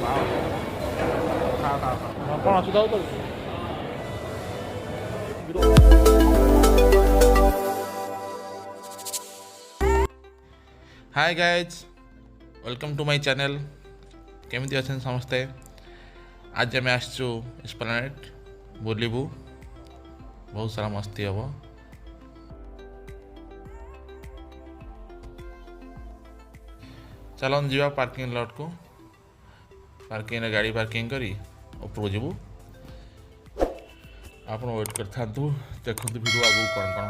କ'ଣ ଅସୁବିଧା ହଉ hi guys welcome to my channel केमती अच्छे समस्ते आज आम आसचु एस्प्लानेड बुलबू बहुत सारा मस्ती हम चलन जीवा पार्किंग लॉट को पार्किंग गाड़ी पार्किंग करी ऊपर जीवु आप वेट कर था देखो वीडियो आगू कौन कौन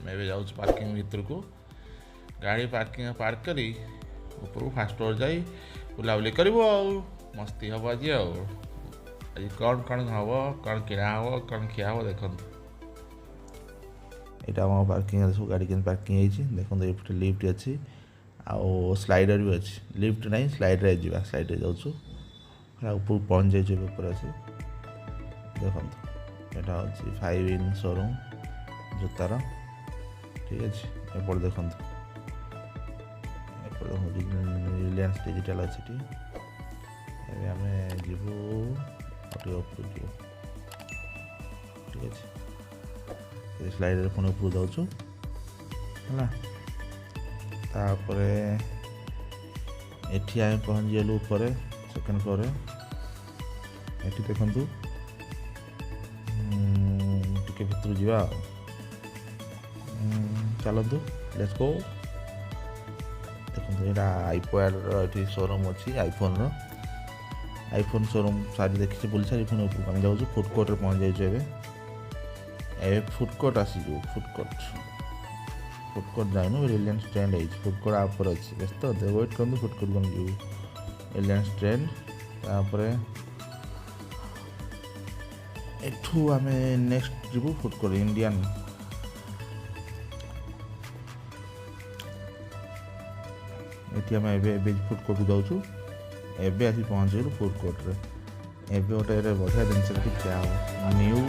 हो जाऊँ पार्किंग भीतर को गाड़ी पार्किंग पार्क करी ऊपर फास्ट फ्लोर जाई बुलाबुली करूँ मस्ती हम आज आज कौन कौन हम कौन किना हम कौन खिया हम देखो यहाँ पार्किंग सब गाड़ी के पार्किंग देखो ये लिफ्ट अच्छी आउ स्लाइडर भी अच्छी लिफ्ट नहीं स्लाइडर जा स्लाइडर जाऊँ ऊपर पहुँच जाइए ऊपर आसी देखो यहाँ हूँ 5 in शोरूम जूतार ठीक अच्छे एपट देखो रिलायंस डिजिटल अच्छी आम जीवु ऊपर जीव ठीक अच्छे स्लाइडर पुणी ऊपर जाऊँ है तापर एठी आम पहुँच गलु ऊपर सेकेंड फ्लोर ये देखु टे भर जा चलतु लेट्स गो देखो यहाँ आईपैड ये शोरूम अच्छी आईफोन शोरूम सारी देखी बुली सारी पुणी ऊपर आम जाऊँ फुड कोर्ट पहुँच जाइए फुड कोर्ट आसी फुड कोर्ट जाइनु रिलायंस ट्रेंड है फुड कोर्ट आपर अच्छी व्यस्त वेट करूँ फुड कोर्ट कौन जीव रिलायंस ट्रेंड तापर एठू आम नेक्स्ट जीवु फुड कोर्ट इंडियन ये आम फुड कोर्ट को जाऊँ एवं आसी पहुँचलु फुड कोर्ट रे एवं गोटे बढ़िया जिनस क्या न्यू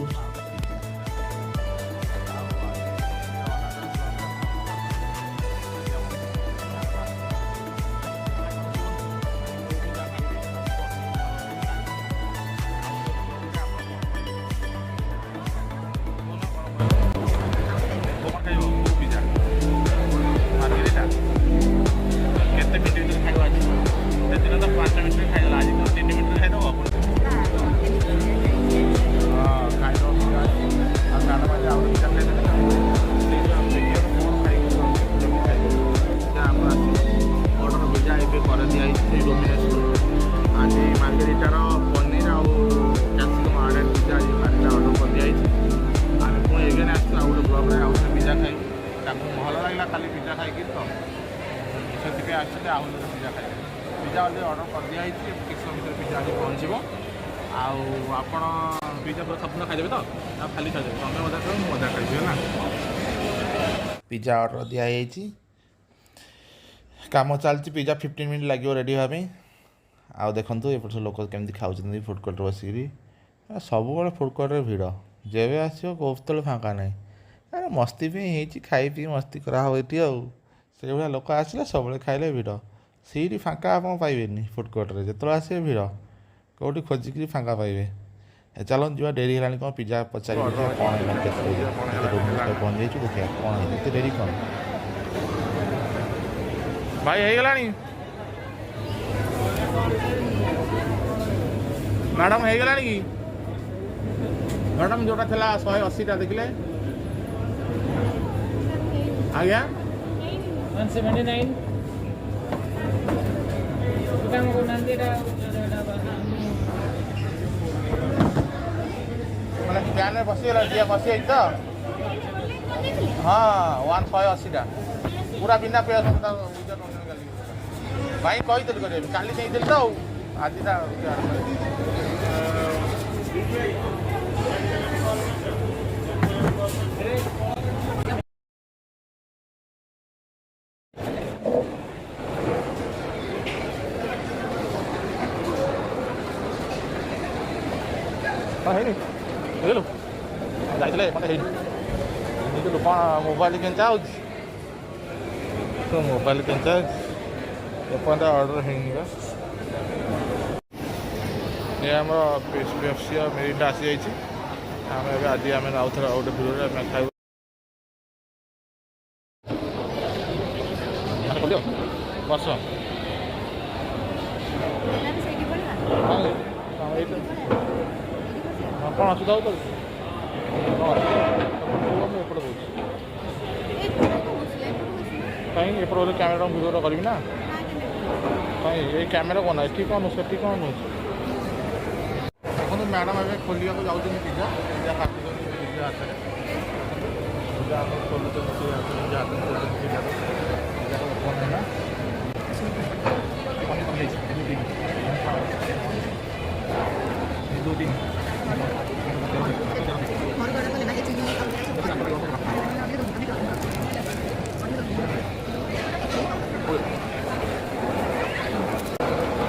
खाली पिज्जा खाई तो से पिज्जा खाई पिज्जा अलरेडी ऑर्डर कर दिया किस समय भर पिज्जा आज पहुँचो आपण पिज्जा पूरा सब खाईदेवे तो खाली खाईदेवे तुम्हें मजा कर मजा खाई है पिज्जा ऑर्डर दिखाई काम चलती पिज्जा 15 मिनट लगे रेडी होगा आउ देखु एपट सब लोक केमती खाऊँ फुड कोर्ट बसिक सब फुड कोर्ट भिड़ जेबे आसो कौतल फाँका ना अरे मस्ती भी खाई पी मस्ती करा से भाया लोक आसले सब खाइले भिड़ सीट फाँका आप पाइबे फुड कोर्ट रे जो आसे भिड़ कौटी खोजिक फाँका पाइबे चलो जी डेरी है कौन पिज्जा पचार कौन पहुँच जाइए देखिए कौन है डेरी कौन भाई हो गला मैडम हो गला कि मैडम जोटा थी 180 देखिले आज्ञा 179 मैंने बसीगला बसी तो हाँ 180 पूरा बिना पेज भाई कही करें काली नहीं तो आज हेलो जाइए मत मोबाइल के तो मोबाइल के एपर्त अर्डर है ये आम पेप्सी मेरिटा आसी जाइए आम आज आम आउ थे गोटे भिडियो खाइबू बस कौन असुविधा हो एपटे कहीं एपटे बोले कैमेरा भिडियो करी ना कहीं ये कैमेरा कौन है कौन से कौन हो देखो मैडम एवं खोलिया जाऊँ पिज्जा पिज्जा काटुन पिज्जा हाथ में पिज्जा खोलुन पिज्जा हाथ में पिज्जा पिज्जा ओपन है ना दो दिन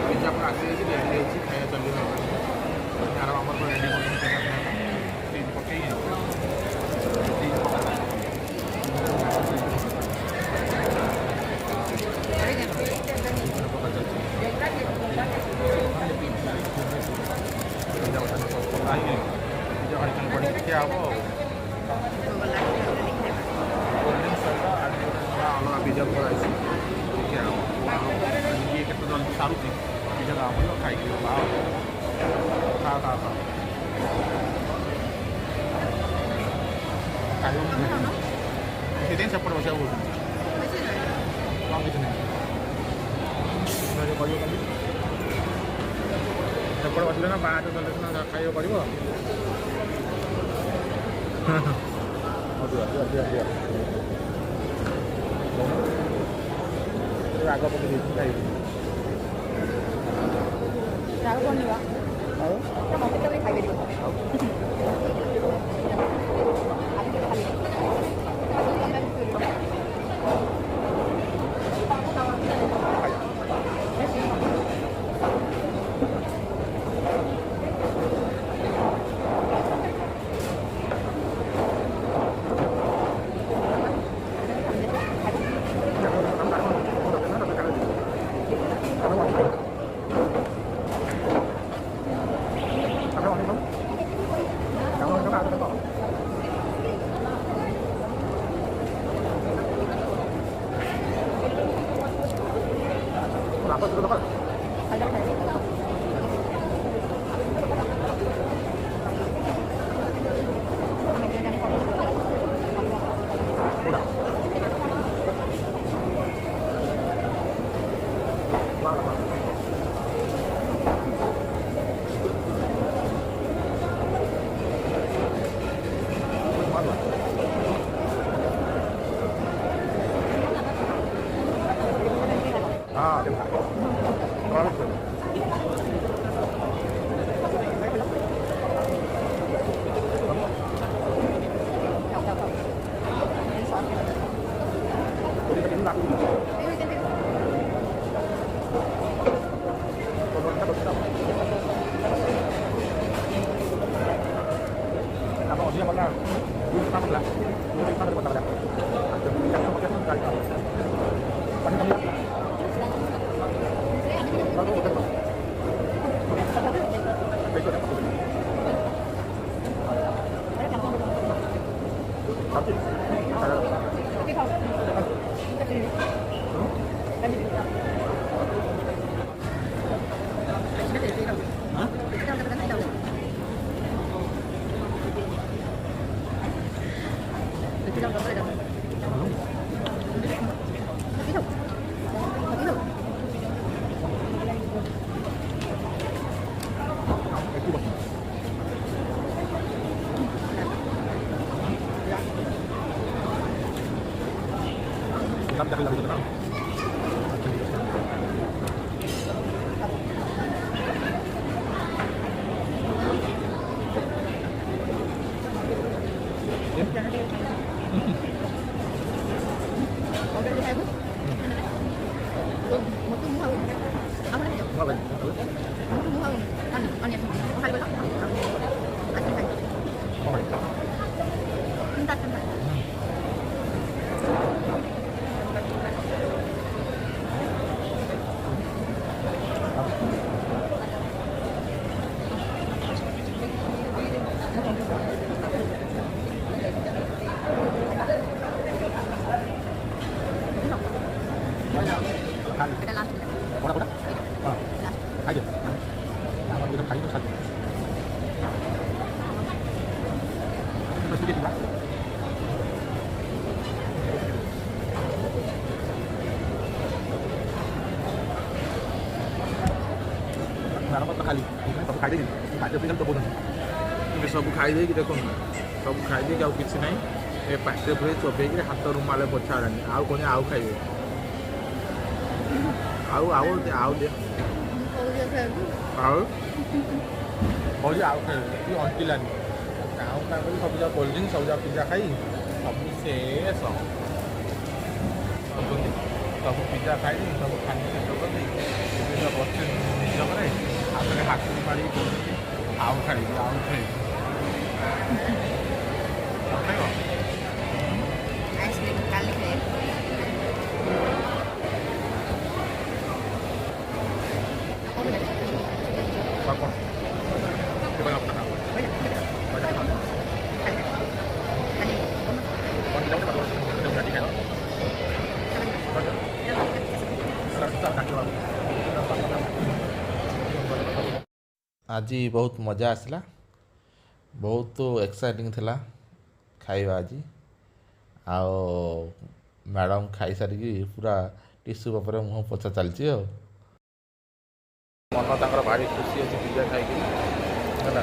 पिज्जा पर आसी खाया चलिए यार आम रेडी पकई क्या हम कोल्ड ड्रिंक्स सहित अलग पिज्जा कराई देखिए ये केत जल्दी सारूँ पिज्जा आम खाई खा खा खा खाई सेपटे बसा बोल कौन किसी नहीं सेपटे बसले ना बाहर चले ना खाइए पड़ो राग पकड़ खाइए राग बनिवा मत खाई पार ପତ୍ର ଖାଲି ସବୁ ଖାଇଦେଇ ଖାଦ୍ୟ ପିଇ ତ ଏବେ ସବୁ ଖାଇଦେଇକି ଦେଖନ୍ତୁ ସବୁ ଖାଇଦେଇକି ଆଉ କିଛି ନାହିଁ ଏ ପାଟିରେ ପୁରେଇ ଚୋବେଇକି ହାତ ରୁମାଲେ ପୋଛା ହେଲାଣି ଆଉ କ'ଣ ଆଉ ଖାଇବେ ଆଉ ଆଉ ଆଉ ଦେ ଆଉ କହୁଛି ଆଉ ଖାଇବେ କି ଅଣ୍ଟିଲାନି ଆଉ କାଁ କରି ସବୁ ଯାକ କୋଲ୍ଡ ଡ୍ରିଙ୍କ୍ ସବୁ ଯାକ ପିଜା ଖାଇ ସବୁ ଶେଷ ସବୁ ପିଜା ଖାଇ ସବୁ ଖାଲି ଶେଷ କରି ବସି ନିଜ ଘରେ ହାତରେ ହାତକୁ ମାରିକି କହୁଛନ୍ତି ଆଉ ଖାଇବି ଆଉ ଖାଇବି ଆଉ ଖାଇବ ଆଇସ୍କ୍ରିମ୍ କାଲି ଖାଇବେ। କ'ଣ ଆଜି ବହୁତ ମଜା ଆସିଲା ବହୁତ ଏକ୍ସାଇଟିଂ ଥିଲା ଖାଇବା ଆଜି ଆଉ ମ୍ୟାଡ଼ାମ୍ ଖାଇସାରିକି ପୁରା ଟିସୁ ପେପରରେ ମୁହଁ ପୋଛା ଚାଲିଛି ଆଉ ମନ ତାଙ୍କର ଭାରି ଖୁସି ଅଛି ପିଜା ଖାଇକି ହେଲା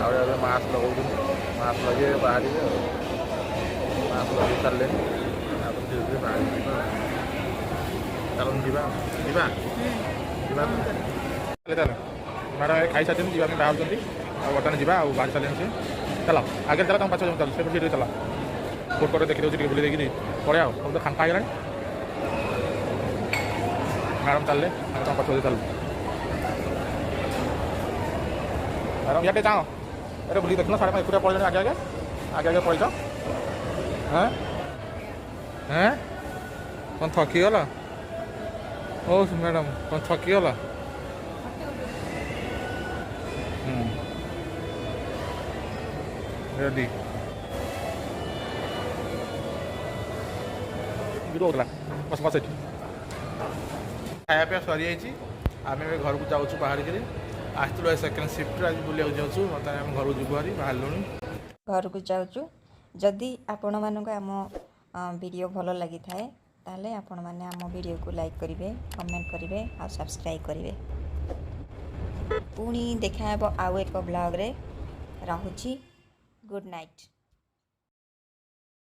ଆଉ ଏବେ ମାସ୍କ ଲଗାଉଛନ୍ତି ମାସ୍କ ଲଗେଇବେ ବାହାରିବେ ଆଉ ମାସ୍କ ଲଗେଇ ସାରିଲେଣି ତାପରେ ଧୀରେ ଧୀରେ ବାହାରିବେ ଚାଲନ୍ତୁ ଯିବା ଯିବା ଯିବା ତାହେଲେ ମ୍ୟାଡ଼ାମ୍ ଖାଇସାରିଛନ୍ତି ଯିବା ପାଇଁ ବାହାରୁଛନ୍ତି ଆଉ ବର୍ତ୍ତମାନ ଯିବା ଆଉ ବାହାରି ସାରିଲେଣି ସେ ଚାଲ ଆଗରେ ଚାଲ ତମ ପାଛ ଚାଲ ସେପଟେ ଟିକେ ଚାଲ ଫୁଡ୍ କୋର୍ଟରେ ଦେଖିଦେଉଛି ଟିକେ ବୁଲି ଦେଇକିରି ପଳେଇ ଆଉ ସବୁ ତ ଫାଙ୍କା ହେଇଗଲାଣି ମ୍ୟାଡ଼ାମ୍ ଚାଲିଲେ ଆମେ ତମ ପଛ ଚାଲୁ ମ୍ୟାଡ଼ାମ୍ ଇଆଡ଼େ ଚାଁ ଏରେ ବୁଲି ଦେଖିଲ ସାଢ଼େ ଏକୁଟିଆ ପଳେଇଲେଣି ଆଗେ ଆଗେ ଆଗେ ଆଗେ ପଳେଇଛ ହଁ ହଁ କ'ଣ ଥକିଗଲା ଓ ମ୍ୟାଡ଼ାମ୍ କ'ଣ ଥକିଗଲା ରେଡ଼ି ହେଉଥିଲା ବସ ବସ ଏଠି ଖାଇବା ପିଇବା ସରିଯାଇଛି ଆମେ ଏବେ ଘରକୁ ଯାଉଛୁ ବାହାରିକିରି ଆସିଥିଲୁ ସେକେଣ୍ଡ ସିଫ୍ଟରେ ଆଜି ବୁଲିବାକୁ ଯାଉଛୁ ବର୍ତ୍ତମାନ ଆମେ ଘରକୁ ଯିବୁ ଭାରି ବାହାରିଲୁଣି ଘରକୁ ଯାଉଛୁ ଯଦି ଆପଣମାନଙ୍କୁ ଆମ ଭିଡ଼ିଓ ଭଲ ଲାଗିଥାଏ ତାହେଲେ ଆପଣମାନେ ଆମ ଭିଡ଼ିଓକୁ ଲାଇକ୍ କରିବେ କମେଣ୍ଟ କରିବେ ଆଉ ସବସ୍କ୍ରାଇବ୍ କରିବେ ପୁଣି ଦେଖା ହେବ ଆଉ ଏକ ବ୍ଲଗ୍ରେ ରହୁଛି ଗୁଡ଼୍ ନାଇଟ୍।